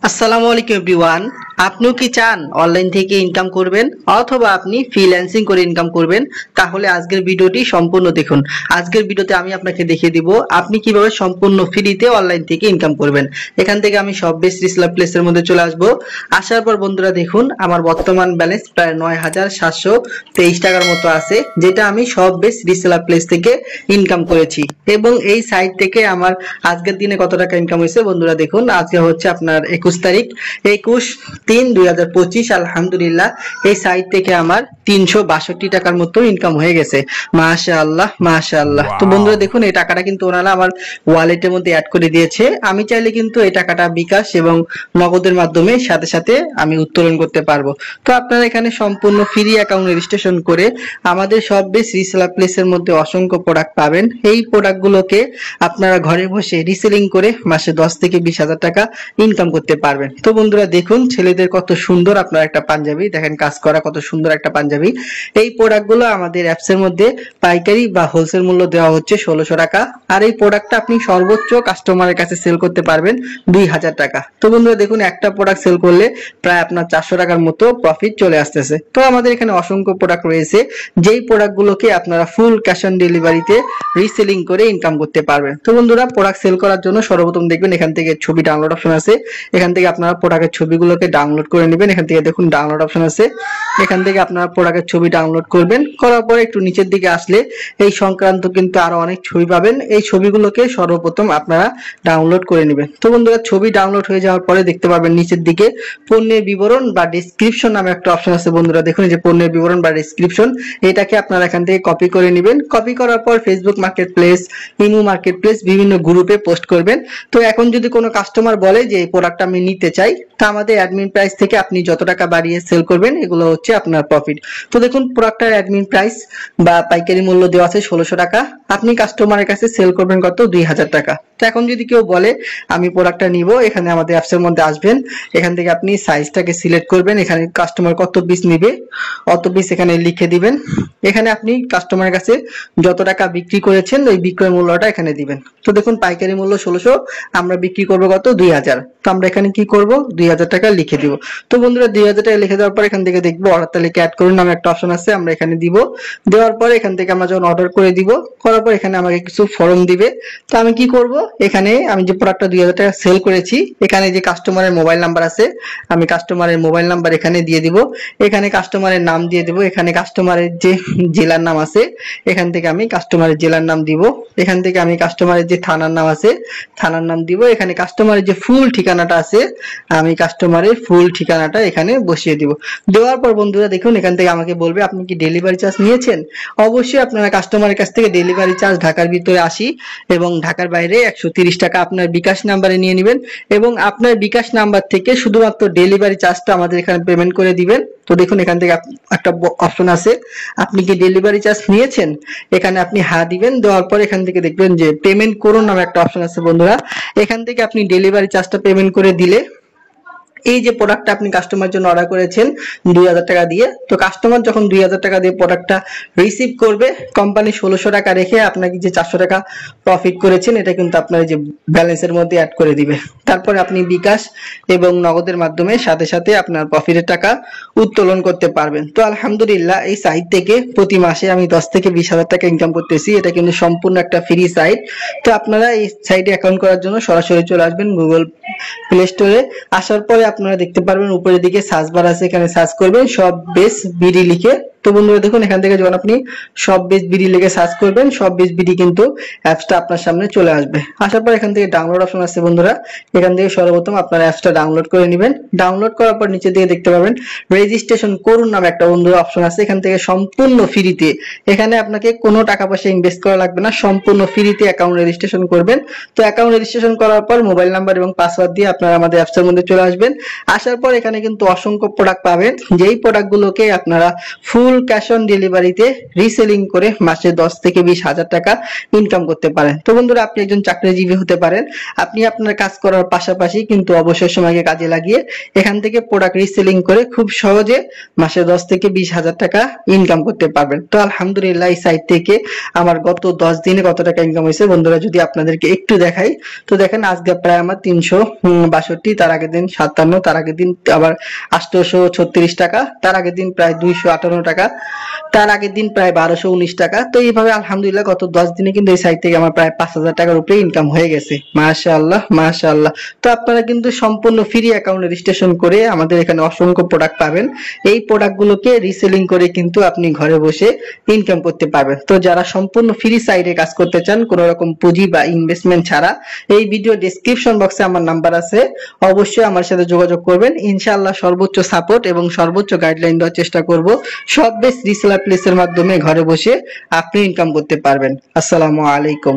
আসসালামু আলাইকুম এভরিওয়ান। আপনিও কি চান অনলাইন থেকে ইনকাম করবেন অথবা আপনি ফ্রিল্যান্সিং করে ইনকাম করবেন? তাহলে আজকের ভিডিওটি সম্পূর্ণ দেখুন। আজকের ভিডিওতে আমি আপনাকে দেখিয়ে দিব আপনি কিভাবে সম্পূর্ণ ফ্রিতে অনলাইন থেকে ইনকাম করবেন। এখান থেকে আমি সব বেস্ট রিসেলার প্লেসের মধ্যে চলে আসব। আসার পর বন্ধুরা দেখুন আমার বর্তমান ব্যালেন্স প্রায় ৯,৭২৩ টাকার মতো আছে, যেটা আমি সব বেস্ট রিসেলার প্লেস থেকে ইনকাম করেছি। এবং এই সাইট থেকে আমার আজকের দিনে কত টাকা ইনকাম হয়েছে বন্ধুরা দেখুন। আজকে হচ্ছে আপনার ২১ তারিখ, ২১/৩/২০২৫। আলহামদুলিল্লাহ এই সাইট থেকে আমার ৩৬২ টাকার মতো ইনকাম হয়ে গেছে। মাশাআল্লাহ মাশাআল্লাহ। তো বন্ধুরা দেখুন এই টাকাটা কিন্তু ওনারা আমার ওয়ালেটের মধ্যে অ্যাড করে দিয়েছে। আমি চাইলে কিন্তু এই টাকাটা বিকাশ এবং নগদের মাধ্যমে সাথে সাথে আমি উত্তোলন করতে পারবো। তো আপনারা এখানে সম্পূর্ণ ফ্রি অ্যাকাউন্ট রেজিস্ট্রেশন করে আমাদের সব বেশ রিসেলার প্লেসের মধ্যে অসংখ্য প্রোডাক্ট পাবেন। এই প্রোডাক্টগুলোকে আপনারা ঘরে বসে রিসেলিং করে মাসে 10 থেকে 20,000 টাকা ইনকাম করতে পারবেন। তো বন্ধুরা দেখুন ছেলেদের কত সুন্দর আপনার একটা পাঞ্জাবি দেখেন, কাজ করা কত সুন্দর একটা পাঞ্জাবি। এই প্রোডাক্টগুলো আমাদের অ্যাপসের মধ্যে পাইকারি বা হোলসেল মূল্য দেওয়া হচ্ছে 1600 টাকা। আর এই প্রোডাক্টটা আপনি সর্বোচ্চ কাস্টমারের কাছে সেল করতে পারবেন 2000 টাকা। তো বন্ধুরা দেখুন একটা প্রোডাক্ট সেল করলে প্রায় আপনার 400 টাকার মতো প্রফিট চলে আসতেছে। তো আমাদের এখানে অসংখ্য প্রোডাক্ট রয়েছে, যেই প্রোডাক্টগুলোকে আপনারা ফুল ক্যাশ অন ডেলিভারিতে রিসেলিং করে ইনকাম করতে পারবেন। তো বন্ধুরা প্রোডাক্ট সেল করার জন্য সর্বপ্রথম দেখবেন এখান থেকে ছবি ডাউনলোড অপশন আছে। এখান থেকে আপনারা প্রোডাক্টের ছবিগুলোকে ডাউনলোড করে নেবেন। এখান থেকে দেখুন ডাউনলোড অপশন আছে, এখান থেকে আপনারা প্রোডাক্টের ছবি ডাউনলোড করবেন। করার পরে একটু নিচের দিকে আসলে এই সংক্রান্ত কিন্তু আরো অনেক ছবি পাবেন। এই ছবিগুলোকে সর্বপ্রথম আপনারা ডাউনলোড করে নেবেন। তো বন্ধুরা ছবি ডাউনলোড হয়ে যাওয়ার পরে দেখতে পাবেন নিচের দিকে পণ্যের বিবরণ বা ডেসক্রিপশন নামে একটা অপশন আছে। বন্ধুরা দেখুন এই যে পণ্যের বিবরণ বা ডেসক্রিপশন, এটাকে আপনারা এখান থেকে কপি করে নেবেন। কপি করার পর Facebook market place, imo market place বিভিন্ন গ্রুপে পোস্ট করবেন। তো এখন যদি কোনো কাস্টমার বলে যে এই প্রোডাক্টটা আমি নিতে চাই, তা আমাদের অ্যাডমিন প্রাইস থেকে আপনি যত টাকা বাড়িয়ে সেল করবেন এগুলো হচ্ছে আপনার প্রফিট। তো দেখুন প্রোডাক্টটার অ্যাডমিন প্রাইস বা পাইকারি মূল্য দেওয়া আছে 1600 টাকা। আপনি কাস্টমারের কাছে সেল করবেন কত? 2000 টাকা। তো এখন যদি কেউ বলে আমি প্রোডাক্টটা নিব, এখানে আমাদের অ্যাপসের মধ্যে আসবেন। এখান থেকে আপনি সাইজটাকে সিলেক্ট করবেন। এখানে কাস্টমার কত পিস নিবে অত পিস এখানে লিখে দিবেন। এখানে আপনি কাস্টমারের কাছে যত টাকা বিক্রি করেছেন ওই বিক্রয় মূল্যটা এখানে দিবেন। তো দেখুন পাইকারি মূল্য 1600, আমরা বিক্রি করব কত? 2000। তো আমরা এখানে কি করব? 2000 টাকা লিখে দিব। তো বন্ধুরা 2000 টাকা লিখে দেওয়ার পর এখান থেকে দেখবো অর্ডার তালিকা অ্যাড করুন নামে একটা অপশন আছে, আমরা এখানে দিব। দেওয়ার পরে এখান থেকে আমরা যখন অর্ডার করে দিব, করার পর এখানে আমাকে কিছু ফর্ম দিবে। তো আমি কি করব, এখানে আমি যে প্রোডাক্টটা 2000 টাকা সেল করেছি, এখানে যে কাস্টমারের মোবাইল নাম্বার আছে, আমি কাস্টমারের মোবাইল নাম্বার এখানে দিয়ে দিব। এখানে কাস্টমারের নাম দিয়ে দেব। এখানে কাস্টমারের যে জেলার নাম আছে, এখান থেকে আমি কাস্টমারের জেলার নাম দিব। এখান থেকে আমি কাস্টমারের যে থানার নাম আছে, থানার নাম দিব। এখানে কাস্টমারের যে ফুল ঠিকানাটা আছে, আমি কাস্টমারের ফুল ঠিকানাটা এখানে বসিয়ে দিব। দেওয়ার পর বন্ধুরা দেখুন এখান থেকে আমাকে বলবে আপনি কি ডেলিভারি চার্জ নিয়েছেন। অবশ্যই আপনারা কাস্টমারের কাছ থেকে ডেলিভারি চার্জ ঢাকার ভিতরে 80 এবং ঢাকার বাইরে 130 টাকা আপনার বিকাশ নাম্বারে নিয়ে নেবেন এবং আপনার বিকাশ নাম্বার থেকে শুধুমাত্র ডেলিভারি চার্জটা আমাদের এখানে পেমেন্ট করে দিবেন। তো দেখুন এখান থেকে একটা অপশন আছে, আপনি কি ডেলিভারি চার্জ নিয়েছেন, এখানে আপনি হ্যাঁ দিবেন। দেওয়ার পর এখান থেকে দেখবেন যে পেমেন্ট করুন নামে একটা অপশন আছে। বন্ধুরা এখান থেকে আপনি ডেলিভারি চার্জটা পেমেন্ট করে দিলে এই যে প্রোডাক্টটা আপনি কাস্টমার জন্য অর্ডার করেছেন 2000 টাকা দিয়ে, তো কাস্টমার যখন 2000 টাকা দিয়ে প্রোডাক্টটা রিসিভ করবে, কোম্পানি 1600 টাকা রেখে আপনাকে যে 400 টাকা প্রফিট করেছেন এটা কিন্তু আপনার যে ব্যালেন্সের মধ্যে অ্যাড করে দিবে। তারপরে আপনি বিকাশ এবং নগদের মাধ্যমে সাথে সাথে আপনার প্রফিটের টাকা উত্তোলন করতে পারবেন। তো আলহামদুলিল্লাহ এই সাইট থেকে প্রতি মাসে আমি 10 থেকে 20,000 টাকা ইনকাম করতেছি। এটা কিন্তু সম্পূর্ণ একটা ফ্রি সাইট। তো আপনারা এই সাইটে অ্যাকাউন্ট করার জন্য সরাসরি চলে আসবেন গুগল প্লে স্টোরে। আসার পরে আপনারা দেখতে পারবেন উপরের দিকে সার্চ বার আছে, এখানে সার্চ করবেন সব বেস বিডি লিখে। তো বন্ধুরা দেখুন এখান থেকে যখন আপনি সব বেস বিডি লিখে সার্চ করবেন, সব বেস বিডি কিন্তু অ্যাপসটা আপনার সামনে চলে আসবে। আসার পর এখান থেকে ডাউনলোড অপশন আছে। বন্ধুরা এখান থেকে সর্বপ্রথম আপনারা অ্যাপসটা ডাউনলোড করে নেবেন। ডাউনলোড করার পর নিচে দিকে দেখতে পাবেন রেজিস্ট্রেশন করুন নামে একটা বন্ধুরা অপশন আছে। এখান থেকে সম্পূর্ণ ফ্রিতে, এখানে আপনাকে কোনো টাকা পয়সা ইনভেস্ট করা লাগবে না, সম্পূর্ণ ফ্রিতে অ্যাকাউন্ট রেজিস্ট্রেশন করবেন। তো অ্যাকাউন্ট রেজিস্ট্রেশন করার পর মোবাইল নাম্বার এবং পাসওয়ার্ড দিয়ে আপনারা আমাদের অ্যাপসের মধ্যে চলে আসবেন। আসার পর এখানে কিন্তু অসংখ্য প্রোডাক্ট পাবেন, যেই প্রোডাক্টগুলোকে আপনারা ফুল ফুল ক্যাশ অন ডেলিভারিতে রিসেলিং করে মাসে 10 থেকে 20 হাজার টাকা ইনকাম করতে পারেন। তো বন্ধুরা, আপনি একজন চাকরিজীবী হতে পারেন, আপনি আপনার কাজ করার পাশাপাশি কিন্তু অবসর সময়কে কাজে লাগিয়ে এখান থেকে প্রোডাক্ট রিসেলিং করে খুব সহজে মাসে 10 থেকে 20 হাজার টাকা ইনকাম করতে পারবেন। তো আলহামদুলিল্লাহ, এই সাইট থেকে আমার গত 10 দিনে কত টাকা ইনকাম হয়েছে বন্ধুরা যদি আপনাদেরকে একটু দেখাই, তো দেখেন আজকে প্রায় আমার 362, তার আগের দিন 57, তার আগের দিন আবার 836 টাকা, তার আগের দিন প্রায় 258 টাকা, তার আগের দিন প্রায় 1219 টাকা। তো এইভাবে আলহামদুলিল্লাহ গত 10 দিনে কিন্তু এই সাইট থেকে আমার প্রায় 5000 টাকার উপরে ইনকাম হয়ে গেছে। মাশাআল্লাহ মাশাআল্লাহ। তো আপনারা কিন্তু সম্পূর্ণ ফ্রি অ্যাকাউন্ট রেজিস্ট্রেশন করে আমাদের এখানে অসংখ্য প্রোডাক্ট পাবেন। এই প্রোডাক্টগুলোকে রিসেলিং করে কিন্তু আপনি ঘরে বসে ইনকাম করতে পারবেন। তো যারা সম্পূর্ণ ফ্রি সাইটে কাজ করতে চান কোনো রকম পুঁজি বা ইনভেস্টমেন্ট ছাড়া, এই ভিডিও ডেসক্রিপশন বক্সে আমার নাম্বার আছে, অবশ্যই আমার সাথে যোগাযোগ করবেন। ইনশাআল্লাহ সর্বোচ্চ সাপোর্ট এবং সর্বোচ্চ গাইডলাইন দেওয়ার চেষ্টা করব। সব বেস্ট রিসেলার প্লেসের মাধ্যমে ঘরে বসে আপনি ইনকাম করতে পারবেন। আসসালামু আলাইকুম।